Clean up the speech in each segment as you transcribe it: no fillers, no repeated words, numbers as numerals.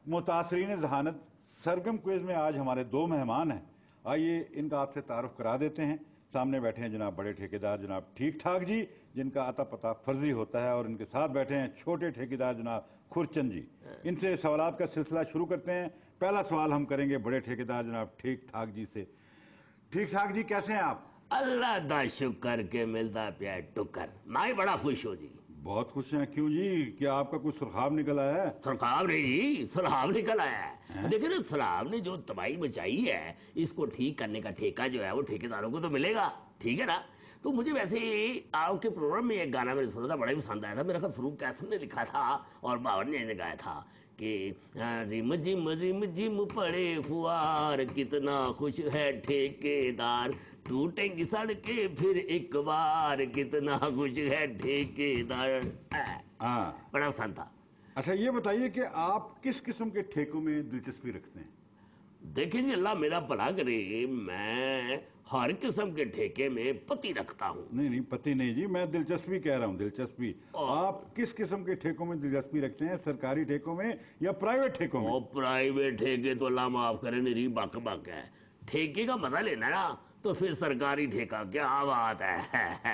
मुतासरीन ज़हानत सरगम quiz में आज हमारे दो मेहमान हैं। आइए इनका आपसे तारुफ करा देते हैं। सामने बैठे हैं जनाब बड़े ठेकेदार जनाब ठीक ठाक जी, जिनका अता पता फर्जी होता है, और इनके साथ बैठे हैं छोटे ठेकेदार जनाब खुरचंद जी। इनसे सवालात का सिलसिला शुरू करते हैं। पहला सवाल हम करेंगे बड़े ठेकेदार जनाब ठीक ठाक जी से। ठीक ठाक जी, कैसे हैं आप? अल्लाह दा शुक्र के मिलता पिया टुकर। मैं बड़ा खुश हूँ जी। बहुत खुश हैं? क्यों जी, क्या आपका कुछ सुरखाब निकल आया है? सुरखाब नहीं जी, सलाब निकल आया है। देखिए ना, सलाब ने जो तबाही मचाई है, इसको ठीक करने का ठेका जो है वो ठेकेदारों को तो मिलेगा, ठीक है ना। तो मुझे वैसे आपके प्रोग्राम में एक गाना मैंने सुना था, बड़ा ही पसंद आया था। मेरा ख्याल फरूक कैसम ने लिखा था और बाबर ने गाया था कि रिम जिम पड़े फुआर, कितना खुश है ठेकेदार, टूटेंगी सड़कें फिर एक बार, कितना खुश है ठेकेदार। बड़ा पसंद था। अच्छा ये बताइए कि आप किस किस्म के ठेकों में दिलचस्पी रखते हैं? देखिए जी, अल्लाह मेरा भला करे, मैं हर किस्म के ठेके में पति रखता हूँ। नहीं पति नहीं जी, मैं दिलचस्पी कह रहा हूँ, दिलचस्पी। आप किस किस्म के ठेकों में दिलचस्पी रखते हैं, सरकारी ठेकों में या प्राइवेट ठेकों में? प्राइवेट ठेके तो अल्लाह माफ करे मेरी बक है। ठेके का मजा लेना ना तो फिर सरकारी ठेका क्या बात है।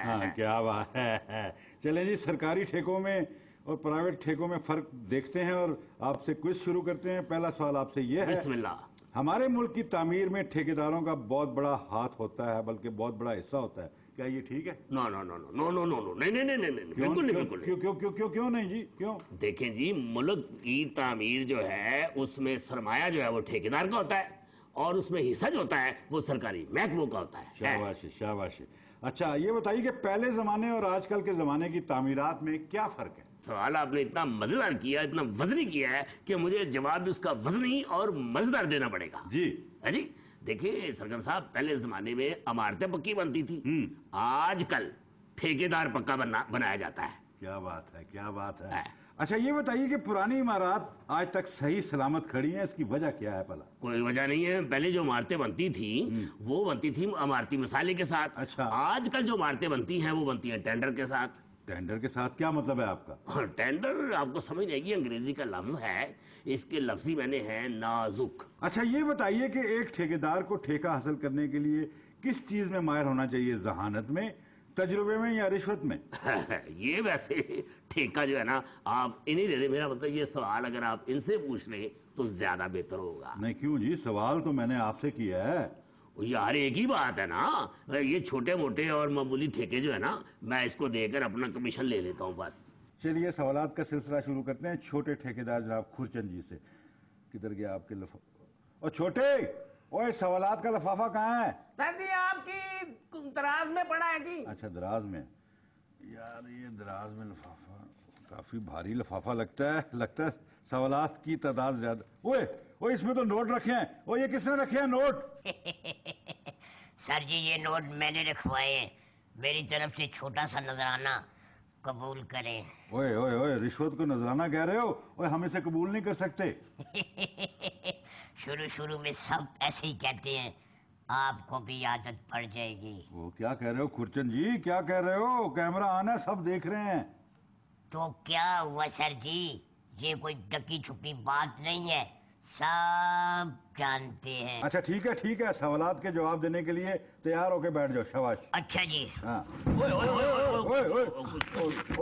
हाँ क्या बात है। चलें जी, सरकारी ठेकों में और प्राइवेट ठेकों में फर्क देखते हैं और आपसे क्विज शुरू करते हैं। पहला सवाल आपसे ये है, बिस्मिल्लाह। हमारे मुल्क की तामीर में ठेकेदारों का बहुत बड़ा हाथ होता है, बल्कि बहुत बड़ा हिस्सा होता है, क्या ये ठीक है? No no no no no no no no नहीं नहीं नहीं नहीं बिल्कुल नहीं, बिल्कुल क्यों क्यों क्यों क्यों क्यों नहीं जी, क्यों? देखें जी, मुल्क की तामीर जो है उसमें सरमाया जो है वो ठेकेदार का होता है, और उसमें हिस्सा जो होता है वो सरकारी महकमों का होता है। शाबाशी शाबाशी। अच्छा ये बताइए कि पहले जमाने और आजकल के जमाने की तामीरात में क्या फर्क है? सवाल आपने इतना मजेदार किया, इतना वजनी किया है कि मुझे जवाब भी उसका वजनी और मजेदार देना पड़ेगा जी। है जी। देखिए सरगम साहब, पहले जमाने में इमारतें पक्की बनती थी, आजकल ठेकेदार पक्का बनाया जाता है। क्या बात है, क्या बात है। अच्छा ये बताइए कि पुरानी इमारत आज तक सही सलामत खड़ी हैं, इसकी वजह क्या है? भला कोई वजह नहीं है। पहले जो इमारतें बनती थी वो बनती थी इमारती मसाले के साथ। अच्छा। आजकल जो इमारतें बनती हैं वो बनती हैं टेंडर के साथ। टेंडर के साथ क्या मतलब है आपका? टेंडर आपको समझ नहीं आएगी, अंग्रेजी का लफ्ज है, इसके लफ्जी मैंने है नाजुक। अच्छा ये बताइए कि एक ठेकेदार को ठेका हासिल करने के लिए किस चीज में माहिर होना चाहिए? जहानत में, तजुर्बे में या रिश्वत में? ये वैसे ठेका जो है ना आप इन्हीं दे दे। मेरा मतलब ये सवाल अगर आप इनसे पूछ ले तो ज्यादा बेहतर होगा। नहीं क्यों जी, सवाल तो मैंने आपसे किया है। यार एक ही बात है ना, ये छोटे मोटे और मामूली ठेके जो है ना, मैं इसको देकर अपना कमीशन ले लेता हूँ बस। चलिए सवालात का सिलसिला शुरू करते हैं छोटे ठेकेदार जनाब खुरचंद जी से। किधर गया आपके और छोटे, ओए सवालात का लफाफा कहाँ है? सर जी आपकी दराज में पड़ा है जी। अच्छा दराज में। यार ये दराज में लफाफा काफी भारी लफाफा लगता है सवालात की तादाद ज्यादा। ओए ओए इसमें तो नोट रखे हैं। ओ ये किसने रखे हैं नोट? सर जी ये नोट मैंने रखवाए हैं, मेरी तरफ से छोटा सा नजराना कबूल करें। ओए ओए ओए रिश्वत को नजराना कह रहे हो? ओए हम इसे कबूल नहीं कर सकते। शुरू में सब ऐसे ही कहते हैं, आपको भी आदत पड़ जाएगी। वो क्या कह रहे हो खुरचंद जी, क्या कह रहे हो? कैमरा ऑन है, सब देख रहे हैं। तो क्या हुआ सर जी, ये कोई डकी छुपी बात नहीं है, सब जानते हैं। अच्छा ठीक है, सवालात के जवाब देने के लिए तैयार होके बैठ जाओ। शाबाश। अच्छा जी। हाँ। ओए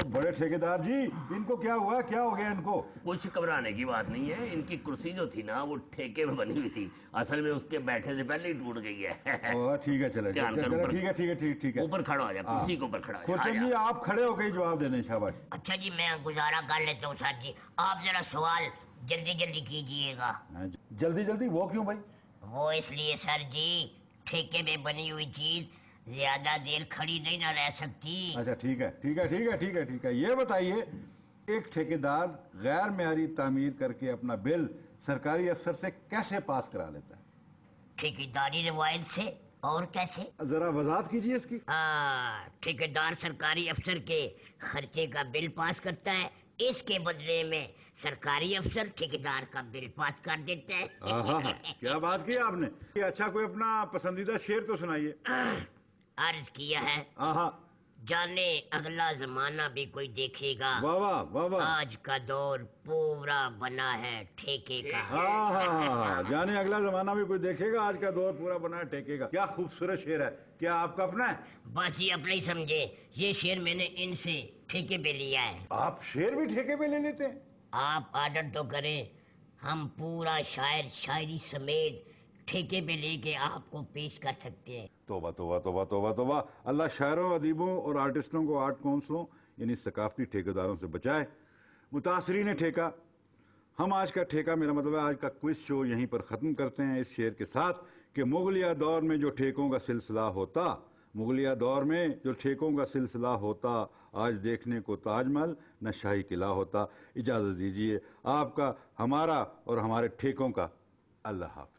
बड़े ठेकेदार जी, इनको क्या हुआ, क्या हो गया इनको? कुछ घबराने की बात नहीं है। इनकी कुर्सी जो थी ना वो ठेके में बनी हुई थी, असल में उसके बैठे से पहले ही टूट गई है। ठीक है चलो ठीक है। ऊपर खड़ा हो जाए, कुर्सी के ऊपर खड़ा हो जाए। खुरचंद जी आप खड़े होके जवाब देने। शाबाश। अच्छा जी मैं गुजारा कर लेता हूँ सर जी, आप जरा सवाल जल्दी जल्दी कीजिएगा। जल्दी वो क्यों भाई? वो इसलिए सर जी, ठेके में बनी हुई चीज ज्यादा देर खड़ी नहीं ना रह सकती। अच्छा ठीक है। ये बताइए एक ठेकेदार गैर मेयारी तामीर करके अपना बिल सरकारी अफसर से कैसे पास करा लेता है? ठेकेदारी रिवायत से। और कैसे? जरा वजाहत कीजिए इसकी। ठेकेदार सरकारी अफसर के खर्चे का बिल पास करता है, इसके बदले में सरकारी अफसर ठेकेदार का बिल पास कर देता है। क्या बात की आपने। अच्छा कोई अपना पसंदीदा शेर तो सुनाइए। अर्ज किया है। जाने अगला जमाना भी कोई देखेगा। वाह वाह वाह वाह। आज का दौर पूरा बना है ठेके का। हाँ हाँ हाँ, जाने अगला जमाना भी कोई देखेगा, आज का दौर पूरा बना है ठेके का। क्या खूबसूरत शेर है, क्या आपका अपना है? बस ये अपने ही समझे, ये शेर मैंने इनसे ठेके पे लिया है। आप शेर भी ठेके पे ले लेते हैं? आप आर्डर तो करें, हम पूरा शायर शायरी समेत ठेके पे लेके आपको पेश कर सकते हैं। तोबा तोबा तोबा तोबा तोबा। अल्लाह शायरों, अदीबों और आर्टिस्टों को आर्ट काउंसिलों यानी सकाफती ठेकेदारों से बचाए। मुतासरीन ठेका, हम आज का ठेका, मेरा मतलब है आज का क्विज शो यहीं पर ख़त्म करते हैं इस शेर के साथ कि मुगलिया दौर में जो ठेकों का सिलसिला होता, मुगलिया दौर में जो ठेकों का सिलसिला होता, आज देखने को ताजमहल न शाही किला होता। इजाज़त दीजिए आपका, हमारा और हमारे ठेकों का। अल्लाह हाफ़िज़।